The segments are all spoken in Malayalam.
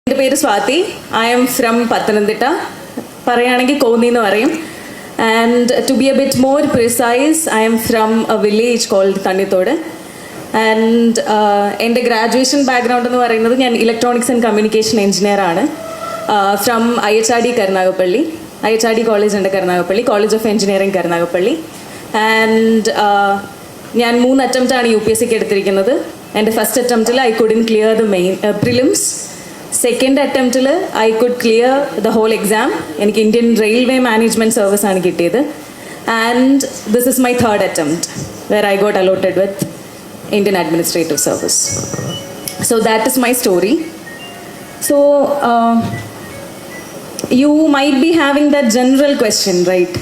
എൻ്റെ പേര് Swathi. I am from Pathanamthitta. പറയുകയാണെങ്കിൽ കോന്നി എന്ന് പറയും. And to be a bit more precise, I am from a village called Thannithode. And എൻ്റെ ഗ്രാജുവേഷൻ ബാക്ക്ഗ്രൗണ്ട് എന്ന് പറയുന്നത് ഞാൻ ഇലക്ട്രോണിക്സ് ആൻഡ് കമ്മ്യൂണിക്കേഷൻ എഞ്ചിനീയർ ആണ്. From IHRD Karunagappally. IHRD college ഉണ്ട് Karunagappally, college of engineering Karunagappally. And ഞാൻ 3 അറ്റംപ്റ്റാണ് UPSCക്ക് എടുത്തിരിക്കുന്നത്. എൻ്റെ ഫസ്റ്റ് അറ്റംപ്റ്റിൽ I couldn't clear the main prelims. Second അറ്റംപ്റ്റിൽ I could clear the whole exam. എനിക്ക് ഇന്ത്യൻ റെയിൽവേ മാനേജ്മെൻറ്റ് സർവീസ് ആണ് കിട്ടിയത്. And this is my third attempt where I got allotted with Indian Administrative Service. So that is my story. So you might be having that general question, right?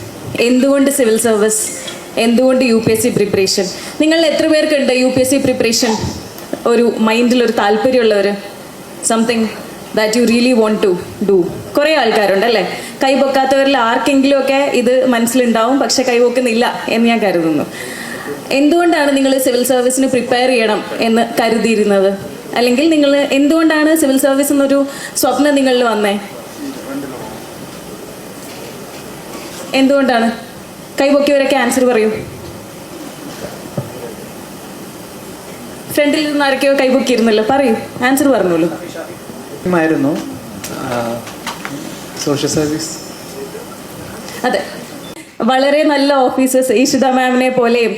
എന്തുകൊണ്ട് സിവിൽ സർവീസ്, എന്തുകൊണ്ട് UPSC പ്രിപ്പറേഷൻ? നിങ്ങൾ എത്ര പേർക്കുണ്ട് UPSC പ്രിപ്പറേഷൻ ഒരു മൈൻഡിലൊരു താല്പര്യമുള്ളവർ? Something that you really want to do? കുറേ ആൾക്കാരുണ്ട് അല്ലേ? കൈപൊക്കാത്തവരിൽ ആർക്കെങ്കിലുമൊക്കെ ഇത് മനസ്സിലുണ്ടാവും, പക്ഷെ കൈപൊക്കുന്നില്ല എന്ന് ഞാൻ കരുതുന്നു. എന്തുകൊണ്ടാണ് നിങ്ങൾ സിവിൽ സർവീസിന് പ്രിപ്പയർ ചെയ്യണം എന്ന് കരുതിയിരുന്നത്? അല്ലെങ്കിൽ നിങ്ങൾ എന്തുകൊണ്ടാണ് സിവിൽ സർവീസ് എന്നൊരു സ്വപ്നം നിങ്ങളിൽ വന്നേ? എന്തുകൊണ്ടാണ്? കൈപൊക്കിയവരൊക്കെ ആൻസർ പറയൂ. ഫ്രണ്ടിൽ നിന്ന് ആരൊക്കെയോ കൈപൊക്കിയിരുന്നല്ലോ, പറയൂ, ആൻസർ പറഞ്ഞോളൂ. Social service. അതെ, വളരെ നല്ല ഓഫീസേഴ്സ്, ഈഷിത മാമിനെ പോലെയും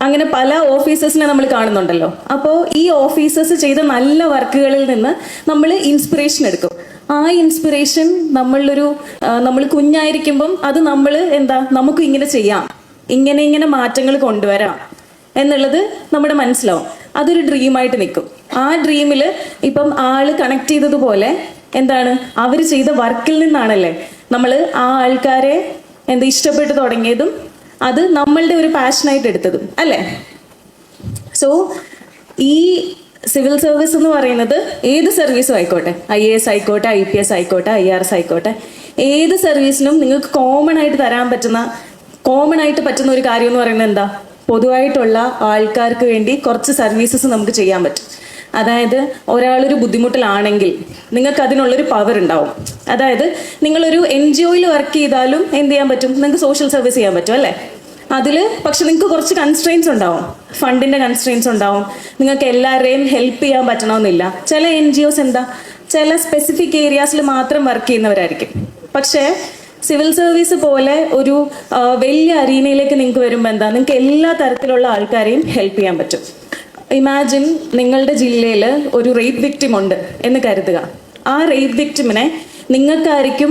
അങ്ങനെ പല ഓഫീസേഴ്സിനെ നമ്മൾ കാണുന്നുണ്ടല്ലോ. അപ്പോൾ ഈ ഓഫീസേഴ്സ് ചെയ്ത നല്ല വർക്കുകളിൽ നിന്ന് നമ്മൾ ഇൻസ്പിറേഷൻ എടുക്കും. ആ ഇൻസ്പിറേഷൻ നമ്മൾ കുഞ്ഞായിരിക്കുമ്പം അത് നമ്മൾ നമുക്ക് ഇങ്ങനെ ചെയ്യാം, ഇങ്ങനെ മാറ്റങ്ങൾ കൊണ്ടുവരാം എന്നുള്ളത് നമ്മുടെ മനസ്സിലാവും. അതൊരു ഡ്രീമായിട്ട് നിൽക്കും. ആ ഡ്രീമിൽ ഇപ്പം ആള് കണക്ട് ചെയ്തതുപോലെ അവർ ചെയ്ത വർക്കിൽ നിന്നാണല്ലേ നമ്മൾ ആ ആൾക്കാരെ ഇഷ്ടപ്പെട്ട് തുടങ്ങിയതും അത് നമ്മളുടെ ഒരു പാഷനായിട്ട് എടുത്തതും അല്ലേ? സോ ഈ സിവിൽ സർവീസ് എന്ന് പറയുന്നത് ഏത് സർവീസും ആയിക്കോട്ടെ, IAS ആയിക്കോട്ടെ, IPS ആയിക്കോട്ടെ, IRS ആയിക്കോട്ടെ, ഏത് സർവീസിനും നിങ്ങൾക്ക് കോമൺ ആയിട്ട് പറ്റുന്ന ഒരു കാര്യം എന്ന് പറയുന്നത് പൊതുവായിട്ടുള്ള ആൾക്കാർക്ക് വേണ്ടി കുറച്ച് സർവീസസ് നമുക്ക് ചെയ്യാൻ പറ്റും. അതായത് ഒരാളൊരു ബുദ്ധിമുട്ടിലാണെങ്കിൽ നിങ്ങൾക്ക് അതിനുള്ളൊരു പവർ ഉണ്ടാവും. അതായത് നിങ്ങളൊരു NGOയിൽ വർക്ക് ചെയ്താലും എന്ത് ചെയ്യാൻ പറ്റും? നിങ്ങൾക്ക് സോഷ്യൽ സർവീസ് ചെയ്യാൻ പറ്റും അല്ലേ? അതിൽ പക്ഷെ നിങ്ങൾക്ക് കുറച്ച് കൺസ്ട്രെയിൻസ് ഉണ്ടാവും, ഫണ്ടിൻ്റെ കൺസ്ട്രെയിൻസ് ഉണ്ടാവും. നിങ്ങൾക്ക് എല്ലാവരെയും ഹെൽപ്പ് ചെയ്യാൻ പറ്റണമെന്നില്ല. ചില NGOs ചില സ്പെസിഫിക് ഏരിയാസിൽ മാത്രം വർക്ക് ചെയ്യുന്നവരായിരിക്കും. പക്ഷേ സിവിൽ സർവീസ് പോലെ ഒരു വലിയ അരീനയിലേക്ക് നിങ്ങൾക്ക് വരുമ്പോൾ നിങ്ങൾക്ക് എല്ലാ തരത്തിലുള്ള ആൾക്കാരെയും ഹെൽപ്പ് ചെയ്യാൻ പറ്റും. ഇമാജിൻ നിങ്ങളുടെ ജില്ലയിൽ ഒരു റേപ്പ് വിക്ടിം ഉണ്ട് എന്ന് കരുതുക. ആ റേപ്പ് വിക്ടിമിനെ നിങ്ങൾക്കായിരിക്കും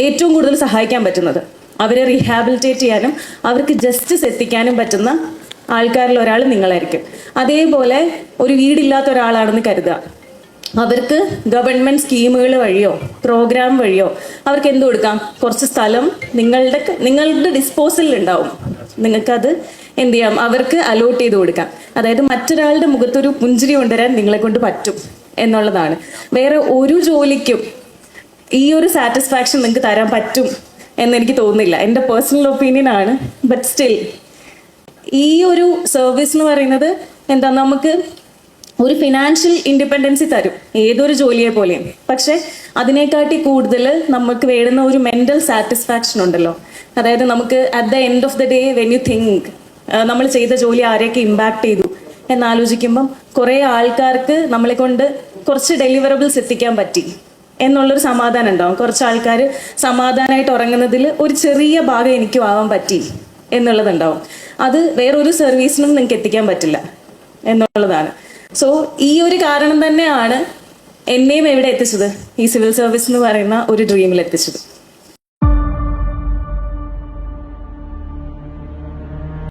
ഏറ്റവും കൂടുതൽ സഹായിക്കാൻ പറ്റുന്നത്. അവരെ റീഹാബിലിറ്റേറ്റ് ചെയ്യാനും അവർക്ക് ജസ്റ്റിസ് എത്തിക്കാനും പറ്റുന്ന ആൾക്കാരിൽ ഒരാൾ നിങ്ങളായിരിക്കും. അതേപോലെ ഒരു വീടില്ലാത്ത ഒരാളാണെന്ന് കരുതുക. അവർക്ക് ഗവൺമെൻറ് സ്കീമുകൾ വഴിയോ പ്രോഗ്രാം വഴിയോ അവർക്ക് എന്ത് കൊടുക്കാം? കുറച്ച് സ്ഥലം നിങ്ങളുടെ ഡിസ്പോസലിൽ ഉണ്ടാവും. നിങ്ങൾക്കത് എന്ത് ചെയ്യാം? അവർക്ക് അലോട്ട് ചെയ്ത് കൊടുക്കാം. അതായത് മറ്റൊരാളുടെ മുഖത്തൊരു പുഞ്ചിരി കൊണ്ടുവരാൻ നിങ്ങളെ കൊണ്ട് പറ്റും എന്നുള്ളതാണ്. വേറെ ഒരു ജോലിക്കും ഈ ഒരു സാറ്റിസ്ഫാക്ഷൻ നിങ്ങൾക്ക് തരാൻ പറ്റും എന്നെനിക്ക് തോന്നുന്നില്ല. എൻ്റെ പേഴ്സണൽ ഒപ്പീനിയൻ ആണ്. ബട്ട് സ്റ്റിൽ ഈ ഒരു സർവീസ് എന്ന് പറയുന്നത് നമുക്ക് ഒരു ഫിനാൻഷ്യൽ ഇൻഡിപെൻഡൻസി തരും ഏതൊരു ജോലിയെ പോലെയും. പക്ഷെ അതിനെക്കാട്ടി കൂടുതൽ നമുക്ക് വേണ്ടുന്ന ഒരു മെൻ്റൽ സാറ്റിസ്ഫാക്ഷൻ ഉണ്ടല്ലോ. അതായത് നമുക്ക് at the end of the day when you think നമ്മൾ ചെയ്ത ജോലി ആരെയൊക്കെ ഇമ്പാക്ട് ചെയ്തു എന്നാലോചിക്കുമ്പം കുറേ ആൾക്കാർക്ക് നമ്മളെ കൊണ്ട് കുറച്ച് ഡെലിവറബിൾസ് എത്തിക്കാൻ പറ്റി എന്നുള്ളൊരു സമാധാനം ഉണ്ടാവും. കുറച്ച് ആൾക്കാർ സമാധാനമായിട്ട് ഉറങ്ങുന്നതിൽ ഒരു ചെറിയ ഭാഗം എനിക്കും ആവാൻ പറ്റി എന്നുള്ളതുണ്ടാവും. അത് വേറൊരു സർവീസിനും നിങ്ങൾക്ക് എത്തിക്കാൻ പറ്റില്ല എന്നുള്ളതാണ്. സോ ഈ ഒരു കാരണം തന്നെയാണ് എന്നെയും എവിടെ എത്തിച്ചത്? ഈ സിവിൽ സർവീസ് എന്ന് പറയുന്ന ഒരു ഡ്രീമിൽ എത്തിച്ചത്.